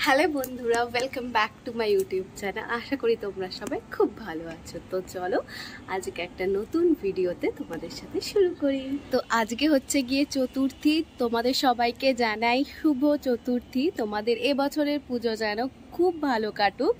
Hello বন্ধুরা, welcome back to my YouTube channel. আশা করি তোমরা সবাই খুব ভালো আছো। তো চলো আজকে একটা নতুন ভিডিওতে তোমাদের সাথে শুরু করি। তো আজকে হচ্ছে গিয়ে চতুর্থী। তোমাদের সবাইকে জানাই শুভ চতুর্থী। তোমাদের এবছরের পুজো যেন খুব ভালো কাটুক।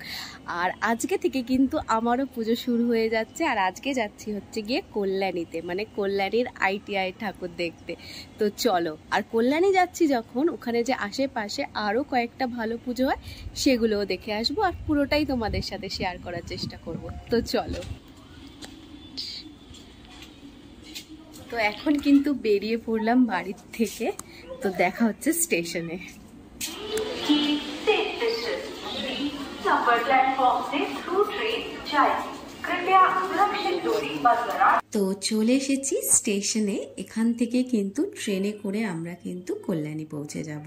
আর আজকে থেকে কিন্তু আমারও পুজো শুরু হয়ে যাচ্ছে। আর আজকে যাচ্ছি হচ্ছে গিয়ে কল্যাণীতে, মানে কল্যাণীর ITI ঠাকুর দেখতে। তো চলো, আর কল্যাণী যাচ্ছি যখন, ওখানে যে আশেপাশে আরও কয়েকটা ভালো পুজো হয় সেগুলোও দেখে আসবো, আর পুরোটাই তোমাদের সাথে শেয়ার করার চেষ্টা করব। তো চলো। তো এখন কিন্তু বেরিয়ে পড়লাম বাড়ির থেকে। তো দেখা হচ্ছে স্টেশনে। তো চলে এসেছি স্টেশনে। এখান থেকে কিন্তু ট্রেনে করে আমরা কিন্তু কল্যাণী পৌঁছে যাব।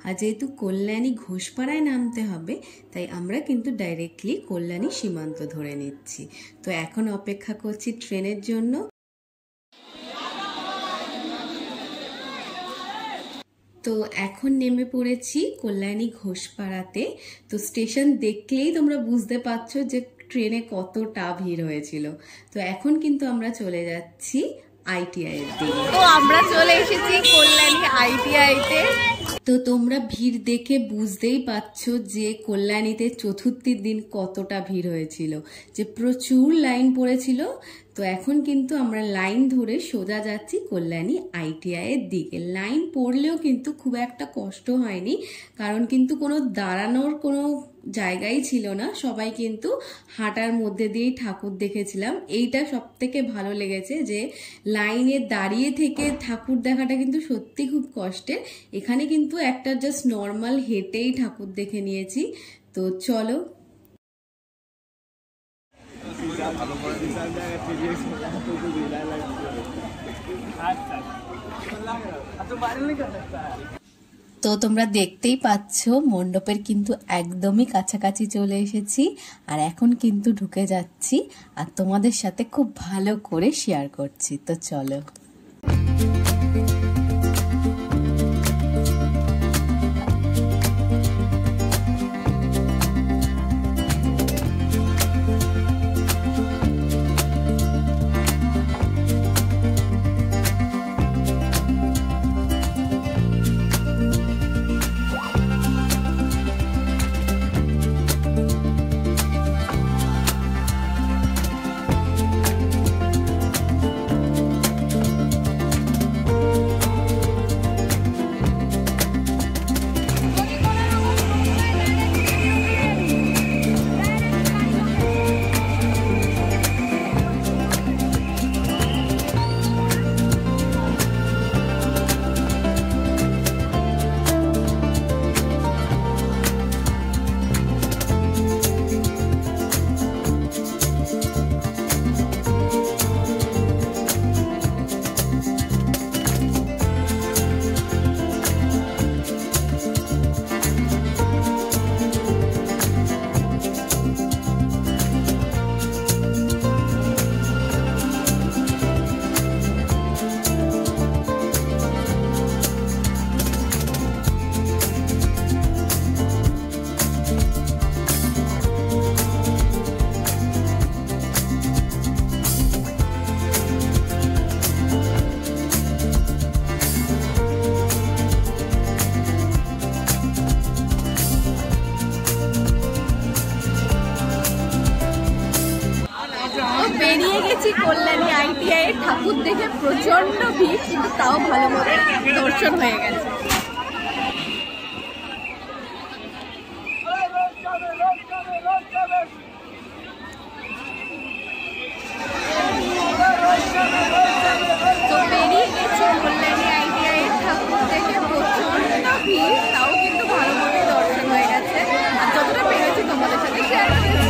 আর যেহেতু কল্যাণী ঘোষপাড়ায় নামতে হবে, তাই আমরা কিন্তু ডাইরেক্টলি কল্যাণী সীমান্ত ধরে নিচ্ছি। তো এখন অপেক্ষা করছি ট্রেনের জন্য। তো এখন নেমে পড়েছি কল্যাণী ঘোষপাড়াতে। তো স্টেশন দেখলেই তোমরা বুঝতে পারছো যে ট্রেনে কতটা ভিড় হয়েছিল। তো এখন কিন্তু আমরা চলে যাচ্ছি ITI এর দিকে। তো আমরা চলে এসেছি কল্যাণী ITI তে। তো তোমরা ভিড় দেখে বুঝতেই পারছো যে কল্যাণীতে চতুর্থীর দিন কতটা ভিড় হয়েছিল, যে প্রচুর লাইন পড়েছিল। তো এখন কিন্তু আমরা লাইন ধরে সোজা যাচ্ছি কল্যাণী ITI এর দিকে। লাইন পড়লেও কিন্তু খুব একটা কষ্ট হয়নি, কারণ কিন্তু কোনো দাঁড়ানোর কোনো জায়গাই ছিল না। সবাই কিন্তু হাঁটার মধ্যে দিয়েই ঠাকুর দেখেছিলাম। এইটা সব থেকে ভালো লেগেছে, যে লাইনে দাঁড়িয়ে থেকে ঠাকুর দেখাটা কিন্তু সত্যি খুব কষ্টের। এখানে কিন্তু একটা জাস্ট নর্মাল হেঁটেই ঠাকুর দেখে নিয়েছি। তো চলো। তো তোমরা দেখতেই পাচ্ছ মণ্ডপের কিন্তু একদমই কাছাকাছি চলে এসেছি। আর এখন কিন্তু ঢুকে যাচ্ছি, আর তোমাদের সাথে খুব ভালো করে শেয়ার করছি। তো চলো। বেরিয়ে গেছি কল্যাণী ITI এর ঠাকুর দেখে। প্রচন্ড ভিড়, কিন্তু তাও ভালো মতো দর্শন হয়ে গেছে। তো বেরিয়ে গেছি কল্যাণী ITI এর ঠাকুর দেখে। প্রচন্ড ভিড়, তাও কিন্তু ভালো মতো দর্শন হয়ে গেছে। আর যতটা পেরেছি তোমাদের সাথে শেয়ার করেছি।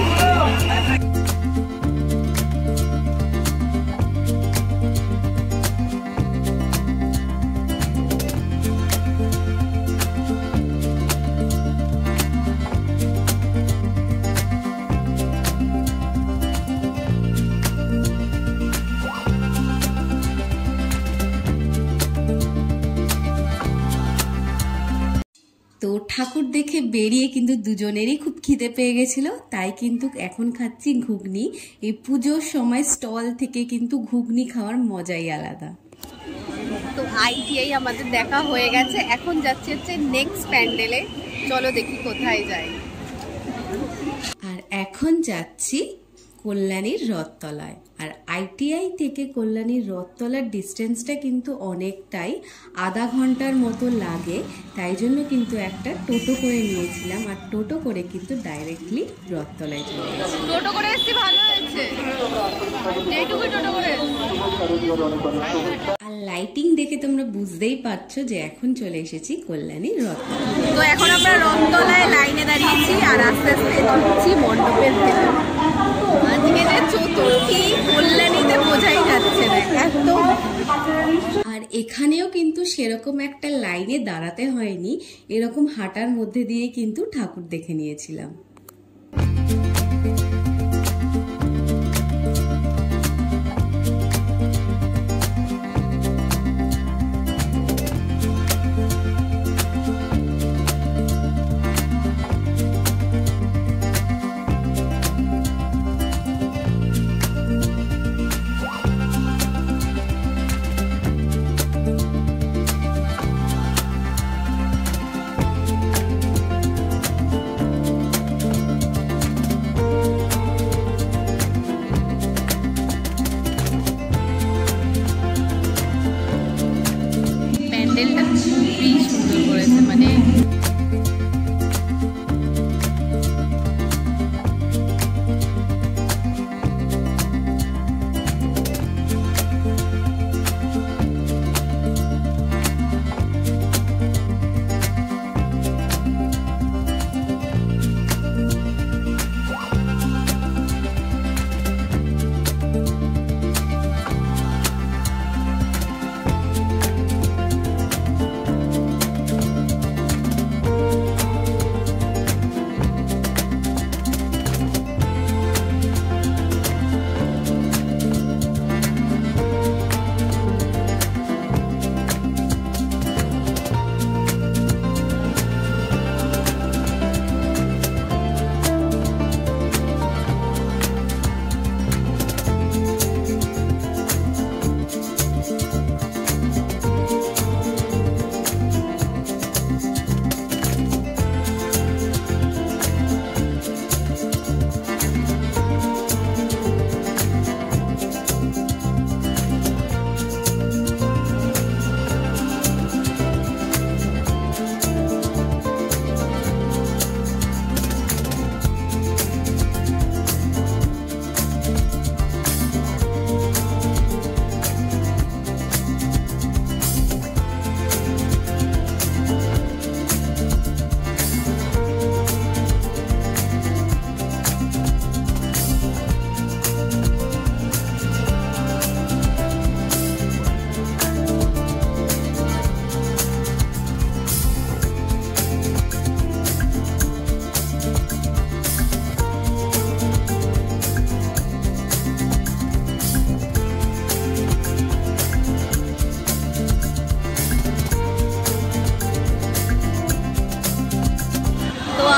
ঠাকুর দেখে বেরিয়ে কিন্তু দুজনেরই খুব খিদে পেয়ে গেছিল, তাই কিন্তু এখন খাচ্ছি ঘুগনি। এই পুজোর সময় স্টল থেকে কিন্তু ঘুগনি খাওয়ার মজাই আলাদা। তো আইটিআই আমাদের দেখা হয়ে গেছে, এখন যাচ্ছি হচ্ছে নেক্সট প্যান্ডেলে। চলো দেখি কোথায় যাই। আর এখন যাচ্ছি কল্যাণীর রথতলায়। আর আইটিআই থেকে কল্যাণীর রথতলার ডিস্টেন্সটা কিন্তু অনেকটাই, আধা ঘন্টার মতো লাগে। তাই জন্য কিন্তু একটা টোটো করে নিয়েছিলাম, আর টোটো করে কিন্তু ডাইরেক্টলি রথতলায় চলে গেছি। টোটো করে এসেছি, ভালো হয়েছে। এইটুকুই টোটো করে। আর লাইটিং দেখে তোমরা বুঝতেই পারছো যে এখন চলে এসেছি কল্যাণীর রথতলায়। তো এখন আমরা রথতলায় লাইনে দাঁড়িয়েছি আর আস্তে আস্তে ঢুকছি মণ্ডপের ভেতর। আজকে যে চতুর্থী কল্যাণীতে বোঝাই যাচ্ছে না এত। আর এখানেও কিন্তু সেরকম একটা লাইনে দাঁড়াতে হয়নি, এরকম হাঁটার মধ্যে দিয়ে কিন্তু ঠাকুর দেখে নিয়েছিলাম। প্যান্ডেলটা খুবই সুন্দর করেছে, মানে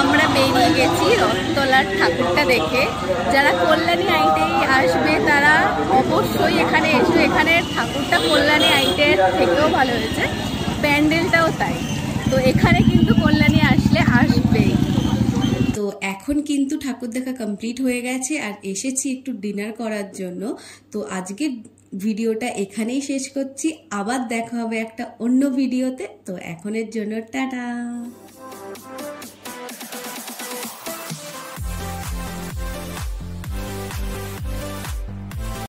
আমরা বেরিয়ে গেছি রথতলার ঠাকুরটা দেখে। যারা কল্যাণী আইটিআই আসবে তারা অবশ্যই এখানে এসে, এখানে ঠাকুরটা কল্যাণী আইটিআই থেকেও ভালো হয়েছে, প্যান্ডেলটাও তাই। তো এখানে কিন্তু কল্যাণী আসলে আসবেই। তো এখন কিন্তু ঠাকুর দেখা কমপ্লিট হয়ে গেছে, আর এসেছি একটু ডিনার করার জন্য। তো আজকে ভিডিওটা এখানেই শেষ করছি, আবার দেখা হবে একটা অন্য ভিডিওতে। তো এখনের জন্য টাটা।